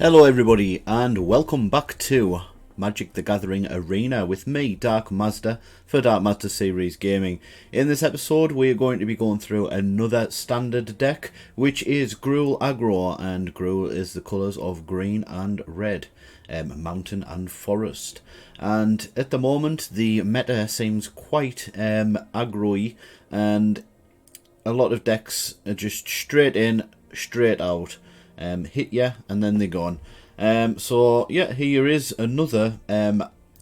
Hello everybody and welcome back to Magic the Gathering Arena with me, Dark Mazda, for Dark Mazda Series Gaming. In this episode we are going to be going through another standard deck, which is Gruul Aggro, and Gruul is the colours of green and red, mountain and forest. And at the moment the meta seems quite aggro-y, and a lot of decks are just straight in, straight out. Hit ya and then they're gone. So yeah, here is another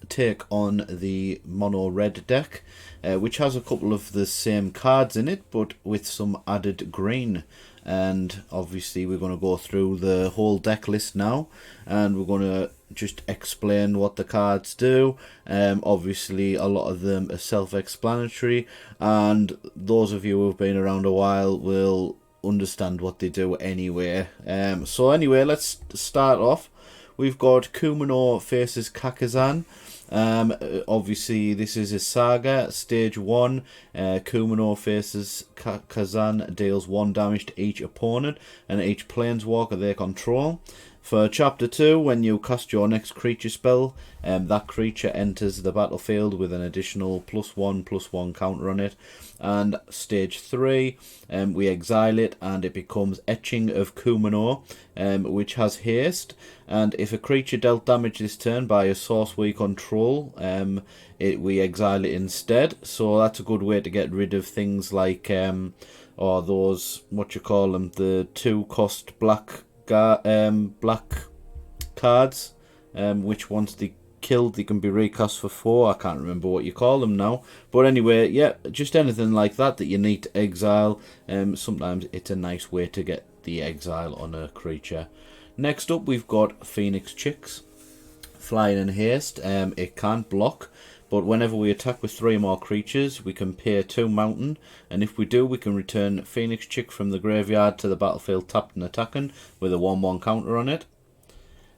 take on the Mono Red deck, which has a couple of the same cards in it but with some added green. And obviously we're going to go through the whole deck list now, and we're going to just explain what the cards do. Obviously a lot of them are self-explanatory, and those of you who have been around a while will understand what they do anyway. So anyway, let's start off. We've got Kumonor faces Kakazan. Obviously this is a saga, stage 1. Kumonor faces Kakazan, deals 1 damage to each opponent and each planeswalker they control. For chapter 2, when you cast your next creature spell, that creature enters the battlefield with an additional +1/+1 counter on it. And stage 3, we exile it and it becomes Etching of Kumonor, which has haste. And if a creature dealt damage this turn by a source we control, we exile it instead. So that's a good way to get rid of things like, or those, the 2-cost black cards, which once they killed they can be recast for 4. I can't remember what you call them now, but anyway, yeah, just anything like that you need to exile. Sometimes it's a nice way to get the exile on a creature. Next up we've got Phoenix Chicks, flying in haste. It can't block, but whenever we attack with 3 more creatures, we can pay 2 mountain, and if we do, we can return Phoenix Chick from the graveyard to the battlefield tapped and attacking with a 1/1 counter on it.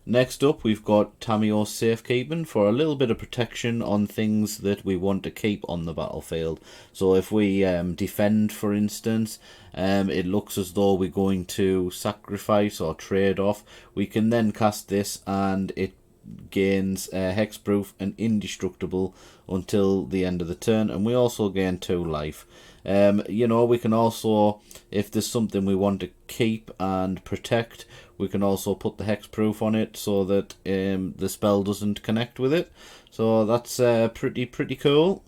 Next up, we've got Tamiyo's Safekeeping for a little bit of protection on things that we want to keep on the battlefield. So if we defend, for instance, it looks as though we're going to sacrifice or trade off, we can then cast this and it gains hexproof and indestructible until the end of the turn, and we also gain 2 life. We can also, if there's something we want to keep and protect, we can also put the hexproof on it so that the spell doesn't connect with it. So that's pretty cool.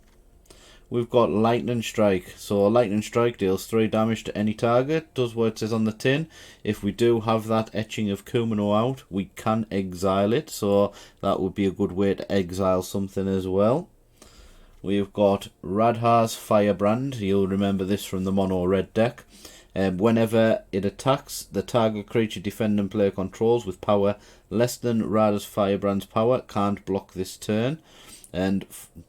We've got Lightning Strike. So Lightning Strike deals 3 damage to any target, does what it says on the tin. If we do have that Etching of Kumonor out, we can exile it, so that would be a good way to exile something as well. We've got Radhar's Firebrand. You'll remember this from the Mono Red deck. Whenever it attacks, the target creature defending player controls with power less than Radhar's Firebrand's power can't block this turn. And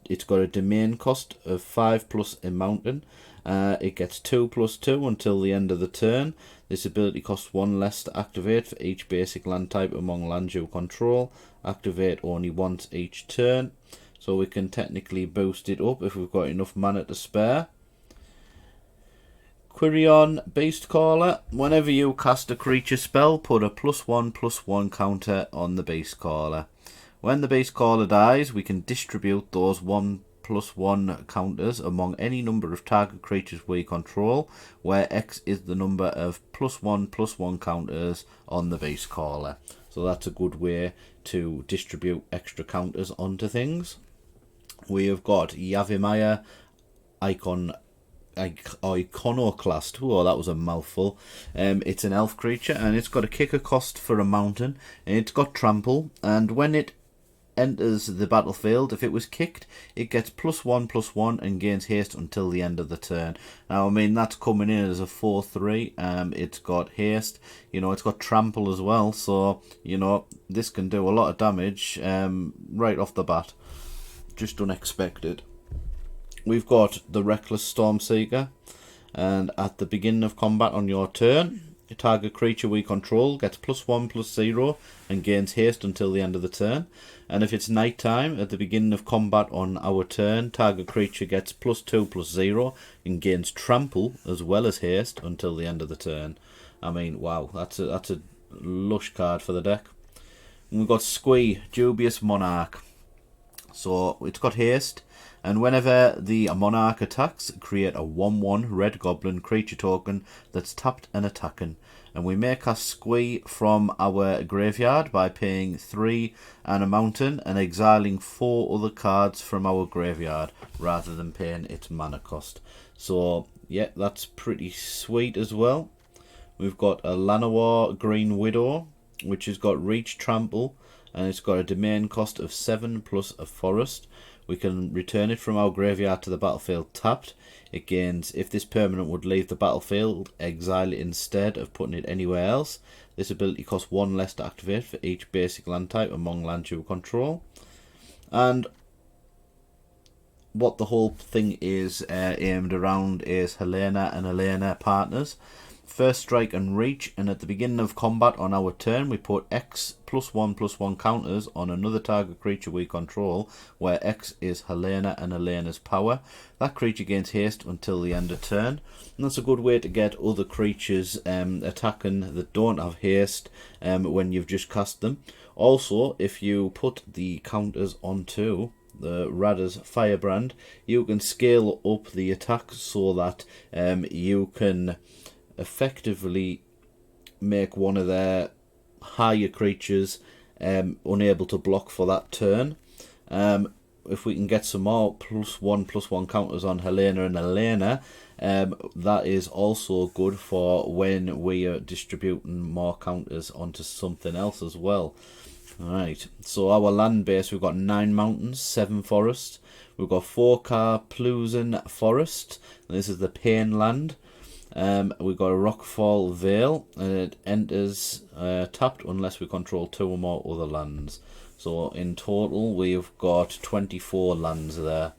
it's got a domain cost of 5+ in mountain. It gets 2/2 until the end of the turn. This ability costs 1 less to activate for each basic land type among lands you control. Activate only once each turn. So we can technically boost it up if we've got enough mana to spare. Quirion Beastcaller. Whenever you cast a creature spell, put a +1/+1 counter on the Beastcaller. When the Beastcaller dies, we can distribute those 1/1 counters among any number of target creatures we control, where X is the number of +1/+1 counters on the Beastcaller. So that's a good way to distribute extra counters onto things. We have got Yavimaya Iconoclast. Oh, that was a mouthful. It's an elf creature, and it's got a kicker cost for a mountain, and it's got trample, and when it enters the battlefield, if it was kicked, it gets +1/+1 and gains haste until the end of the turn. Now, I mean, that's coming in as a 4/3. It's got haste, it's got trample as well, so this can do a lot of damage right off the bat. Just unexpected. We've got the Reckless Stormseeker, and at the beginning of combat on your turn, a target creature we control gets +1/+0 and gains haste until the end of the turn. And if it's night time at the beginning of combat on our turn, target creature gets +2/+0 and gains trample as well as haste until the end of the turn. I mean, wow, that's a lush card for the deck. we've got Squee, Dubious Monarch. So it's got haste, and whenever the monarch attacks, create a 1/1 red goblin creature token that's tapped and attacking. And we may cast Squee from our graveyard by paying 3 and a mountain and exiling 4 other cards from our graveyard rather than paying its mana cost. So yeah, that's pretty sweet as well. We've got a Llanowar Green Widow, which has got Reach, Trample, and it's got a domain cost of 7 plus a forest. We can return it from our graveyard to the battlefield tapped. It gains, if this permanent would leave the battlefield, exile it instead of putting it anywhere else. This ability costs 1 less to activate for each basic land type among lands you control. And what the whole thing is aimed around is Helena and Helena partners. First strike and reach, and at the beginning of combat on our turn we put X +1/+1 counters on another target creature we control, where X is Helena and Helena's power. That creature gains haste until the end of turn, and that's a good way to get other creatures attacking that don't have haste when you've just cast them. Also, if you put the counters onto the Radha's Firebrand, you can scale up the attack so that you can effectively make one of their higher creatures unable to block for that turn. If we can get some more +1/+1 counters on Helena and Helena, that is also good for when we are distributing more counters onto something else as well. Alright, so our land base, we've got 9 mountains, 7 forests. We've got 4 Karplusan Forest, and this is the Pain Land. We've got a Rockfall Vale, and it enters tapped unless we control 2 or more other lands. So in total we've got 24 lands there.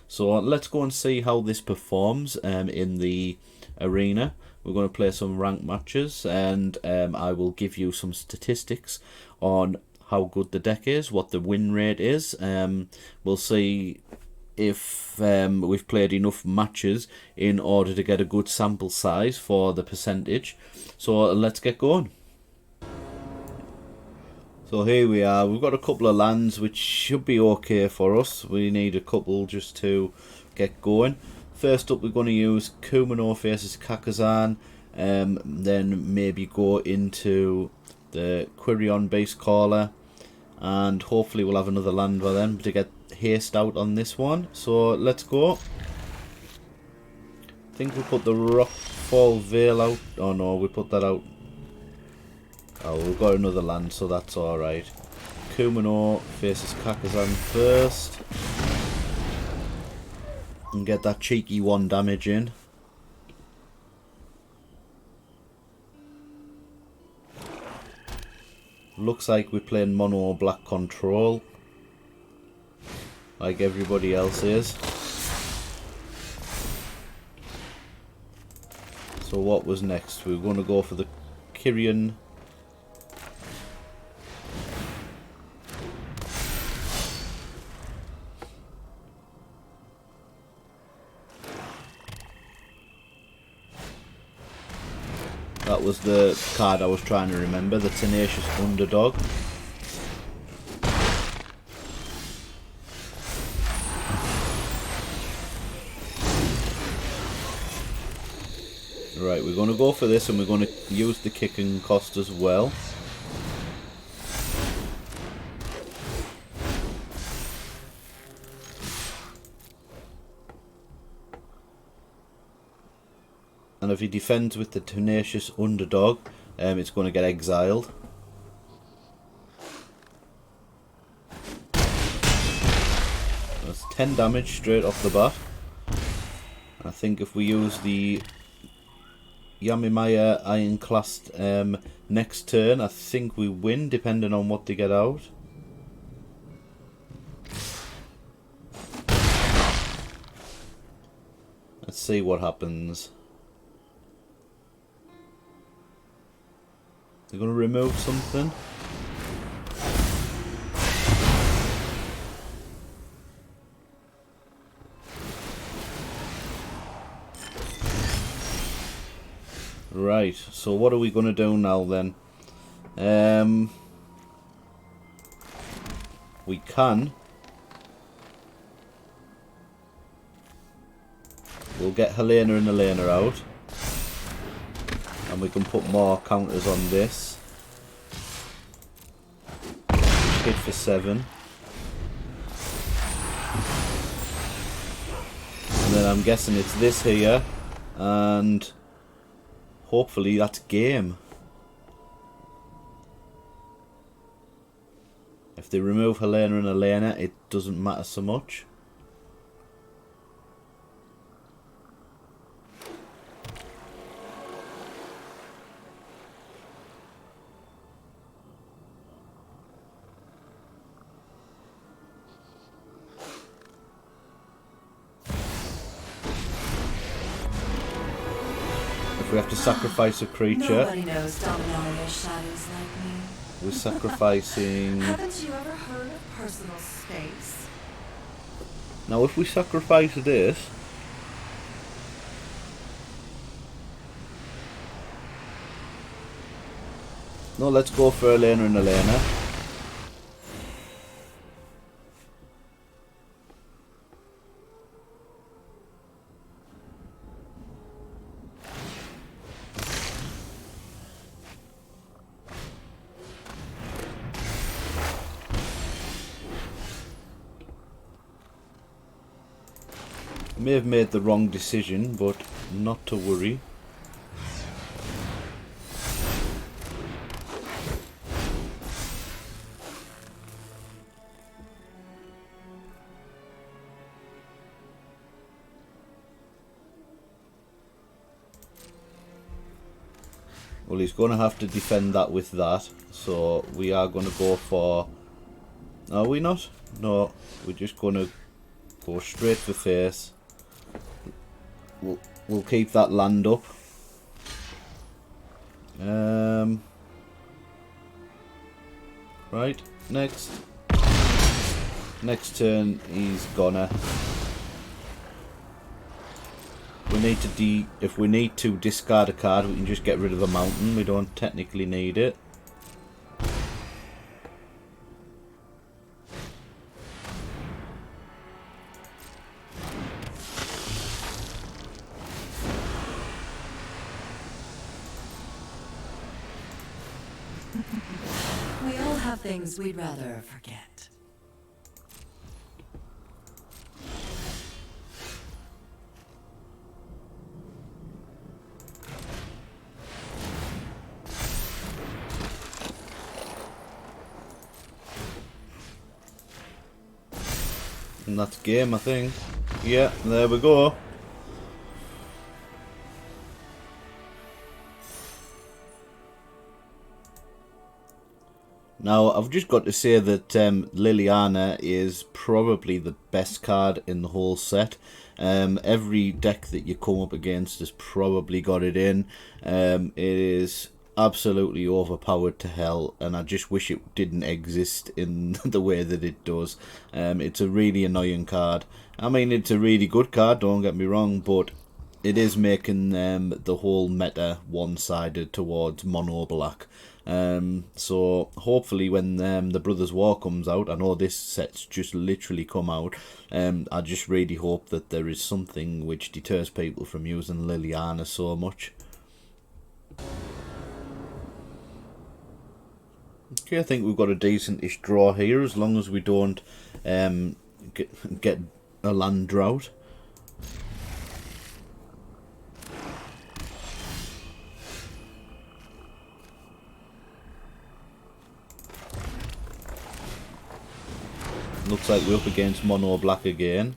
So let's go and see how this performs in the arena. We're going to play some ranked matches, and I will give you some statistics on how good the deck is, what the win rate is. We'll see if we've played enough matches in order to get a good sample size for the percentage. So let's get going. So here we are, we've got a couple of lands which should be okay for us. We need a couple just to get going. First up we're going to use Kumonor versus Kakazan, then maybe go into the Quirion Beast Caller, and hopefully we'll have another land by then to get haste out on this one. So let's go. I think we put the Rockfall Vale out. Oh no, we put that out. Oh, we've got another land, so that's alright. Kumonor faces Kakazan first. And get that cheeky 1 damage in. Looks like we're playing mono black control, like everybody else is. So what was next? We're going to go for the Quirion. That was the card I was trying to remember, the Tenacious Underdog. Right, we're going to go for this, and we're going to use the kicking cost as well. And if he defends with the Tenacious Underdog, it's going to get exiled. That's 10 damage straight off the bat. I think if we use the Yamimaya Ironclast next turn, I think we win, depending on what they get out. Let's see what happens. They're going to remove something. Right, so what are we going to do now then? we can. We'll get Helena and Elena out. And we can put more counters on this. Hit for 7. And then I'm guessing it's this here. And hopefully that's game. If they remove Helena and Elena, it doesn't matter so much. If we have to sacrifice a creature, nobody knows Dominaria shadows like me. we're sacrificing... Haven't you ever heard of personal space? Now if we sacrifice this... No, let's go for Elena and Elena. I may have made the wrong decision, but not to worry. Well, he's going to have to defend that with that, so we are going to go for... Are we not? No, we're just going to go straight for face. We'll keep that land up. Right, next turn he's gonna... if we need to discard a card, we can just get rid of the mountain. We don't technically need it. We all have things we'd rather forget. And that's game, I think. Yeah, there we go. Now, I've just got to say that Liliana is probably the best card in the whole set. Every deck that you come up against has probably got it in. It is absolutely overpowered to hell, and I just wish it didn't exist in the way that it does. It's a really annoying card. I mean, it's a really good card, don't get me wrong, but it is making the whole meta one-sided towards mono black. So hopefully when the Brothers War comes out, I know this set's just literally come out, I just really hope that there is something which deters people from using Liliana so much. Okay, I think we've got a decent-ish draw here, as long as we don't get a land drought. Looks like we're up against mono black again.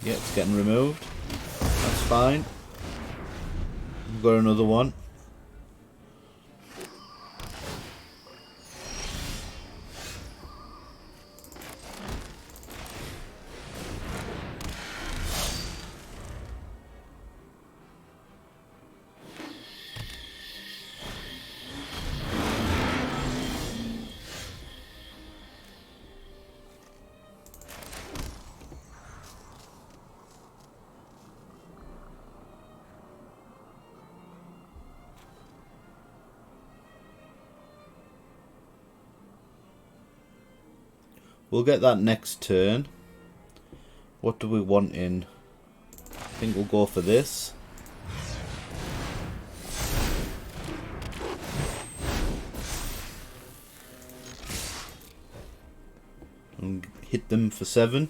Yeah, it's getting removed. That's fine. We've got another one. We'll get that next turn. What do we want in? I think we'll go for this. And hit them for 7.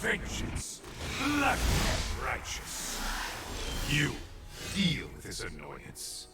Vengeance, black and righteous. You deal with this annoyance.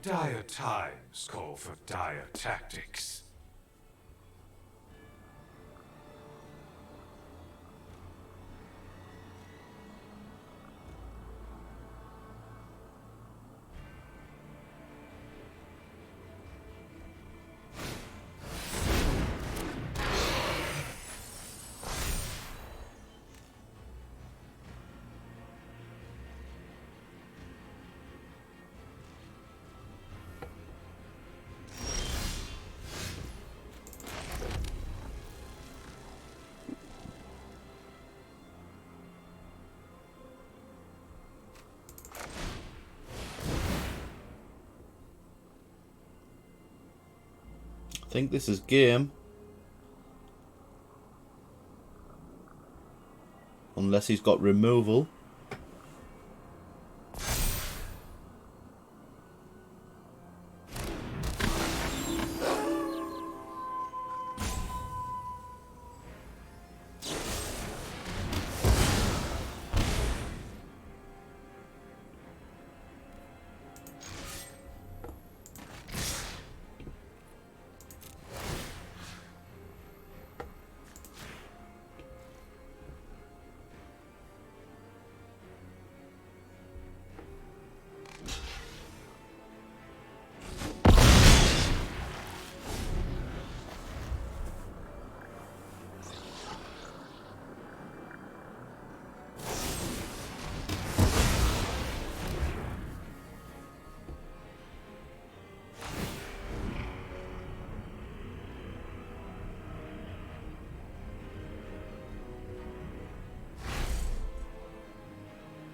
Dire times call for dire tactics. I think this is game. Unless he's got removal.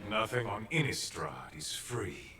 Nothing on Innistrad is free.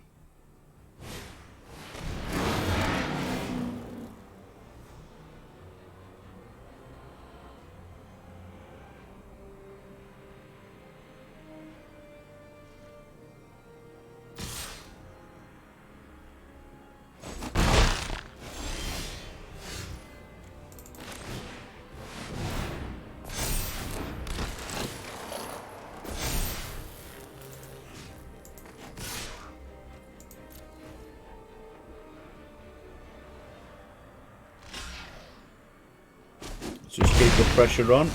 Just keep the pressure on.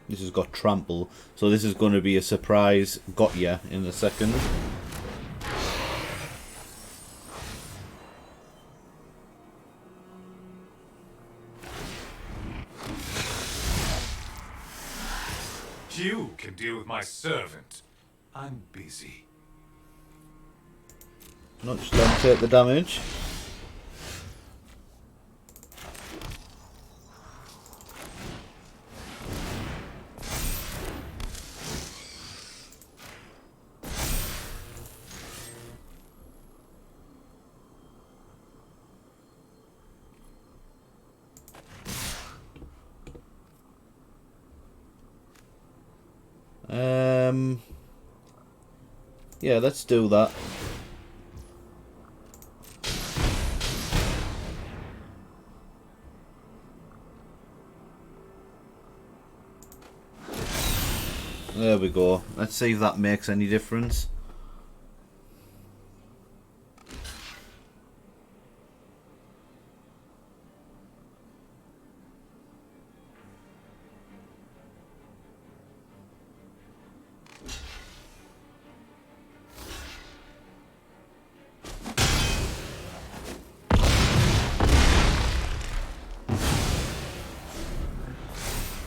This has got trample, so this is going to be a surprise got ya in a second. you can deal with my servant. I'm busy. Not just let him take the damage. Yeah, let's do that. There we go. Let's see if that makes any difference.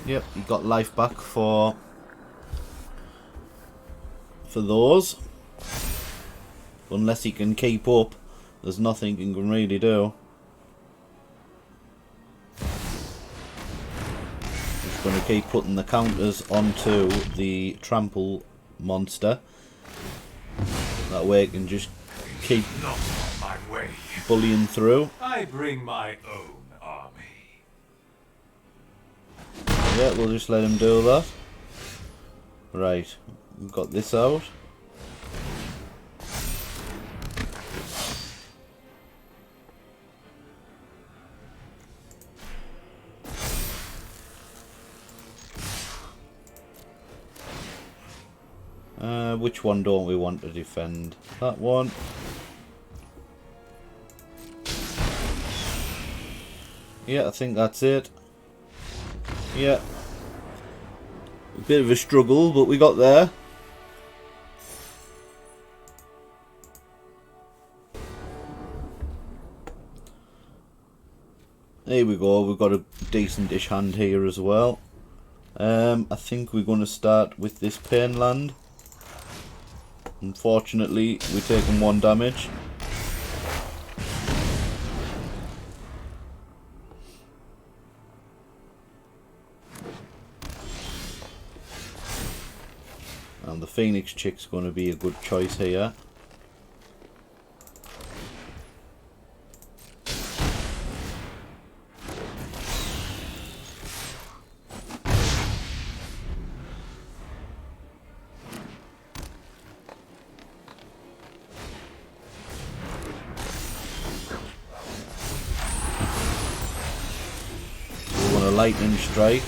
Yep, you got life back for those. Unless he can keep up, there's nothing he can really do. Just going to keep putting the counters onto the trample monster. That way it can just keep Not on my way. bullying through. I bring my own army. Yeah, we'll just let him do that. Right, we've got this out. Which one don't we want to defend? That one. Yeah, I think that's it. Yeah. A bit of a struggle, but we got there. There we go, we've got a decent-ish hand here as well. I think we're going to start with this Pain Land. Unfortunately, we're taking 1 damage. And the Phoenix Chick's going to be a good choice here. We want a lightning strike.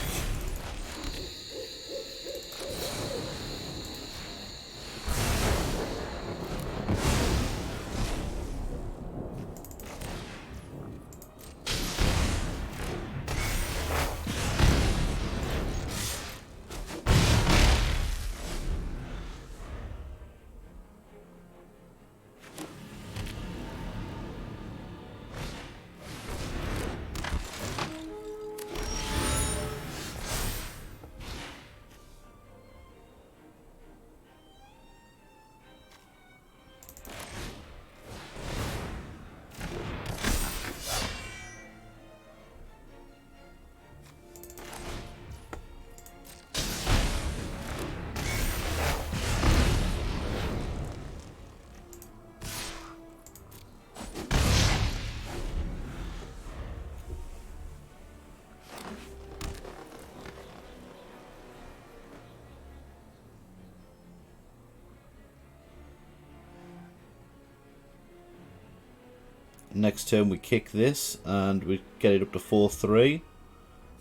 Next turn we kick this and we get it up to 4-3.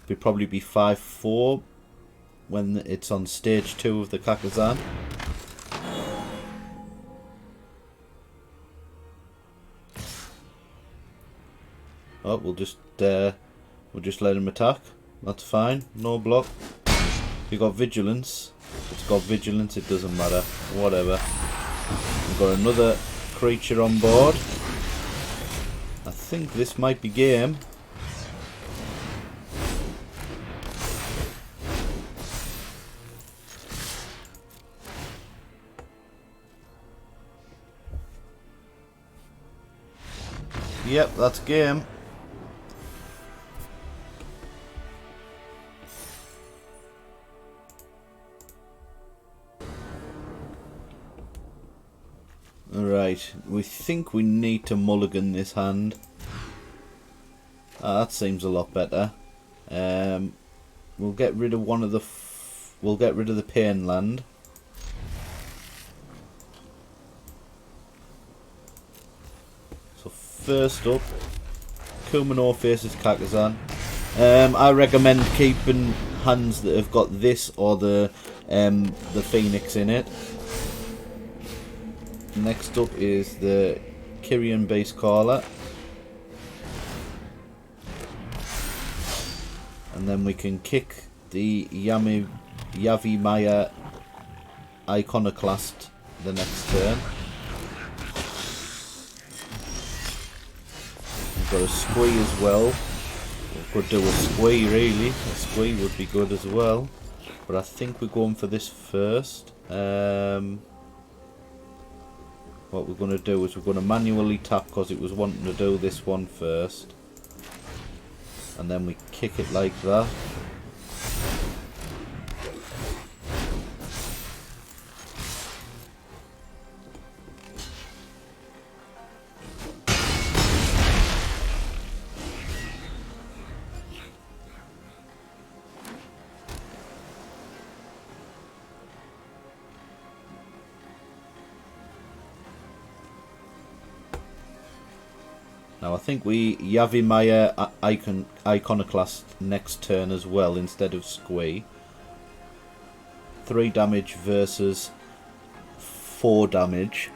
We'd probably be 5-4 when it's on stage 2 of the Kakazan. Oh, we'll just let him attack. That's fine. No block. If you got vigilance, if it's got vigilance, it doesn't matter. Whatever. We've got another creature on board. I think this might be game. Yep, that's game. Alright, we think we need to mulligan this hand. That seems a lot better. We'll get rid of one of the... we'll get rid of the pain land. So first up, Kumonor faces Kakazan. I recommend keeping hands that have got this or the Phoenix in it. Next up is the Kyrian base caller. And then we can kick the Yavimaya Iconoclast the next turn. We've got a squee as well. We could do a squee really. A squee would be good as well. But I think we're going for this first. What we're going to do is we're going to manually tap because it was wanting to do this one first. And then we kick it like that. Now I think we Yavimaya Iconoclast next turn as well instead of Squee. 3 damage versus 4 damage.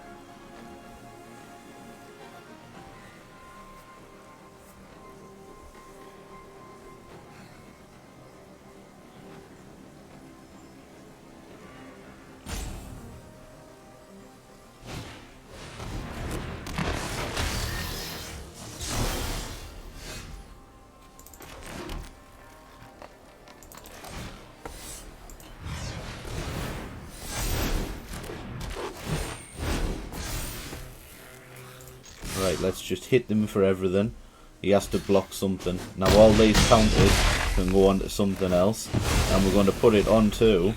Right, let's just hit them for everything. He has to block something. Now all these counters can go on to something else. And we're going to put it on to...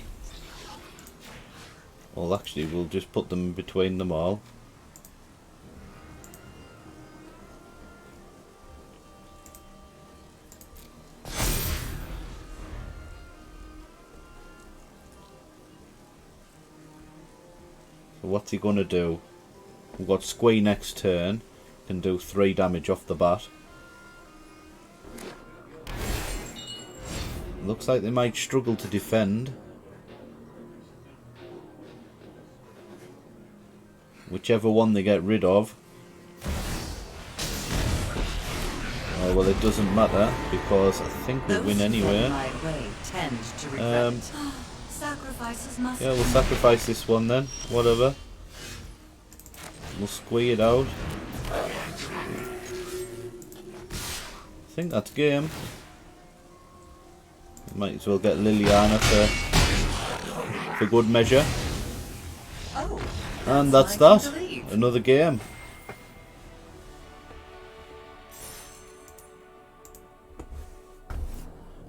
well, actually, we'll just put them between them all. So what's he going to do? We've got Squee next turn. Can do 3 damage off the bat. Looks like they might struggle to defend. Whichever one they get rid of. Oh, well, it doesn't matter because I think we win anyway. Yeah, we'll sacrifice this one then. Whatever. We'll squee it out. I think that's game. Might as well get Liliana for good measure. And that's that. Another game.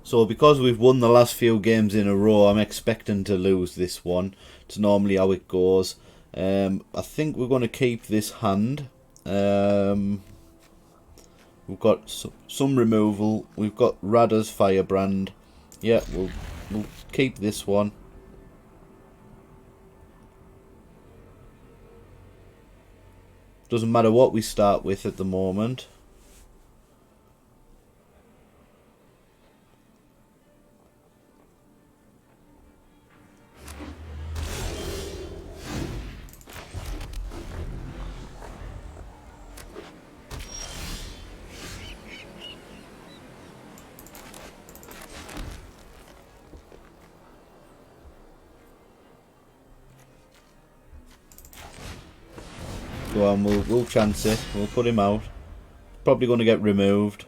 So because we've won the last few games in a row, I'm expecting to lose this one. It's normally how it goes. I think we're going to keep this hand. We've got some removal. We've got Rada's Firebrand. Yeah, we'll keep this one. Doesn't matter what we start with at the moment. Go on, we'll chance it. We'll put him out. Probably going to get removed.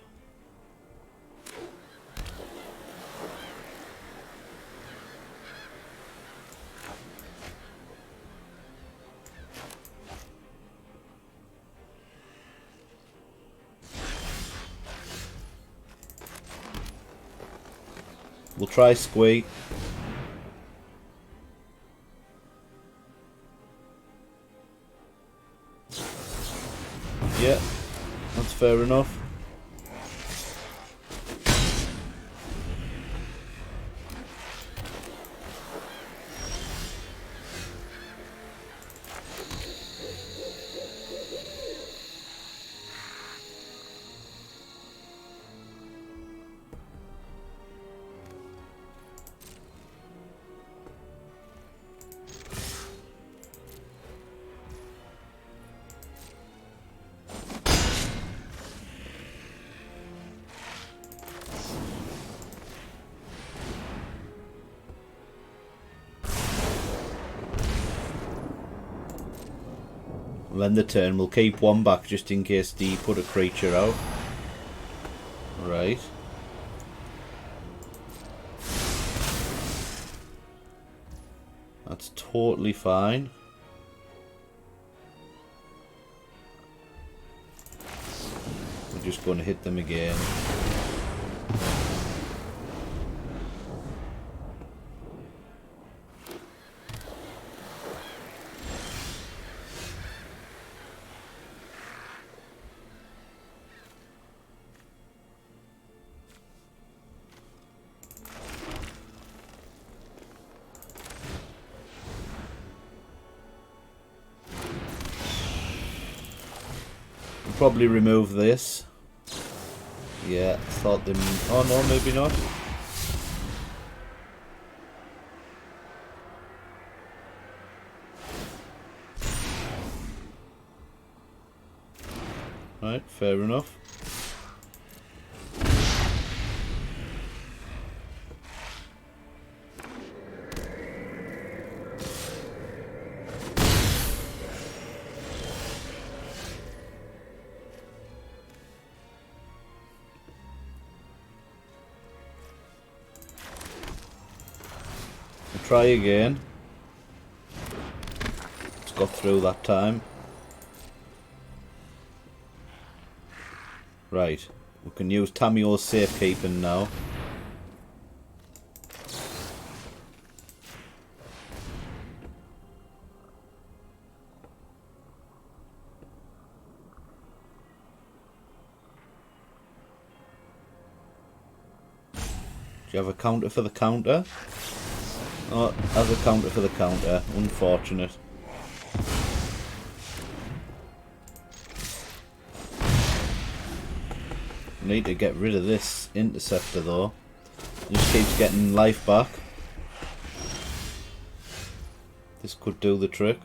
We'll try Squee. Yeah, that's fair enough. And then the turn, we'll keep one back just in case they put a creature out. Right. That's totally fine. We're just going to hit them again. Probably remove this. Yeah, thought them. Oh no, maybe not. Right, fair enough. Try again. It's got through that time. Right, we can use Tamio's safekeeping now. Do you have a counter for the counter? Oh, as a counter for the counter. Unfortunate. Need to get rid of this interceptor though. It just keeps getting life back. This could do the trick.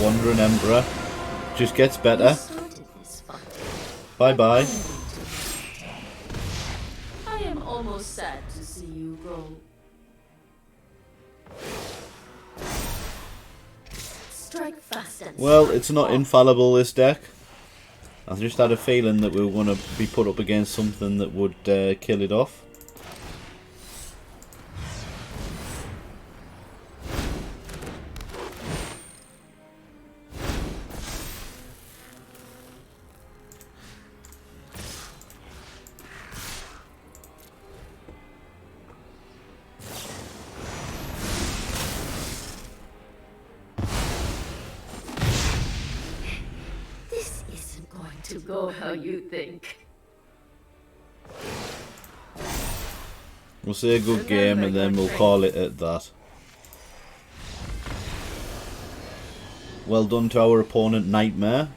Wandering Emperor just gets better. Bye bye. I am almost sad to see you go. Strike fast and well, it's not infallible, this deck. I just had a feeling that we were going to be put up against something that would kill it off. To go how you think. We'll say a good game and then we'll call it at that. Well done to our opponent, Nightmare.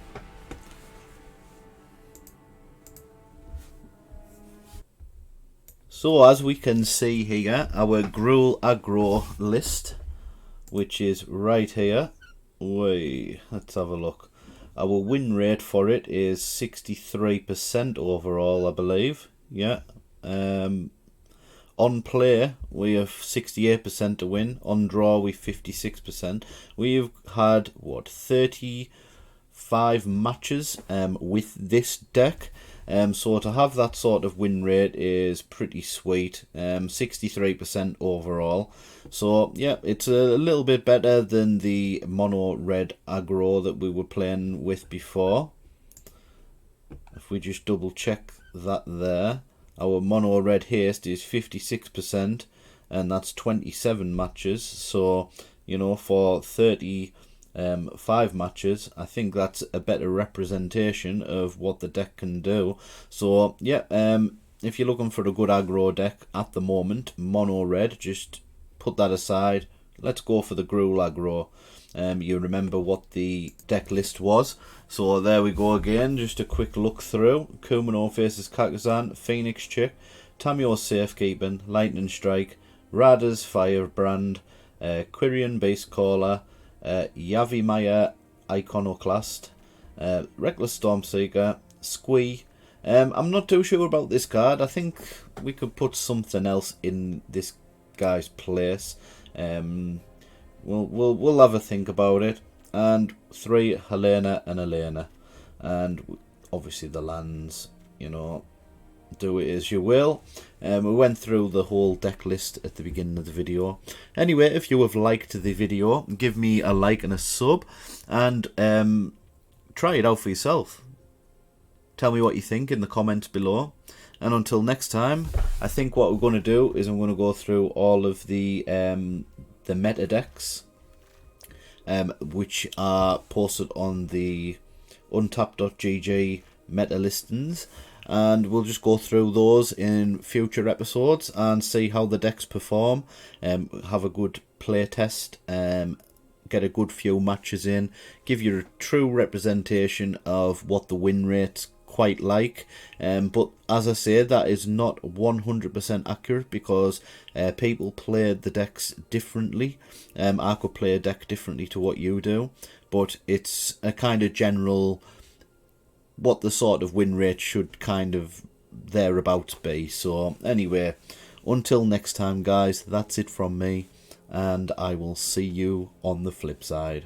So as we can see here, our Gruul Aggro list, which is right here. Wait, let's have a look. Our win rate for it is 63% overall, I believe. Yeah. On play, we have 68% to win. On draw, we 56%. We've had, what, 34 5 matches with this deck. So to have that sort of win rate is pretty sweet, 63% overall. So yeah, it's a little bit better than the Mono Red Aggro that we were playing with before. If we just double check that there, our Mono Red Haste is 56%, and that's 27 matches. So, you know, for 35 matches, I think that's a better representation of what the deck can do. So yeah, if you're looking for a good aggro deck at the moment, Mono Red, just put that aside. Let's go for the Gruul Aggro. You remember what the deck list was. So there we go again, just a quick look through. Kumonor faces Kakazan, Phoenix Chick, Tamio's Safekeeping, Lightning Strike, Rada's Firebrand, Quirion Base Caller, Yavimaya Iconoclast, Reckless Stormseeker, Squee. I'm not too sure about this card. I think we could put something else in this guy's place. We'll have a think about it. And 3 Helena and Elena, and obviously the lands, you know, do it as you will. We went through the whole deck list at the beginning of the video. Anyway, if you have liked the video, give me a like and a sub, and try it out for yourself. Tell me what you think in the comments below. And until next time, I think what we're going to do is I'm going to go through all of the meta decks, which are posted on the untapped.gg meta listings, and we'll just go through those in future episodes and see how the decks perform, have a good play test, get a good few matches in, give you a true representation of what the win rate's quite like. But as I say, that is not 100% accurate, because people play the decks differently. I could play a deck differently to what you do, but it's a kind of general what the sort of win rate should kind of thereabouts be. So anyway, until next time guys, that's it from me, and I will see you on the flip side.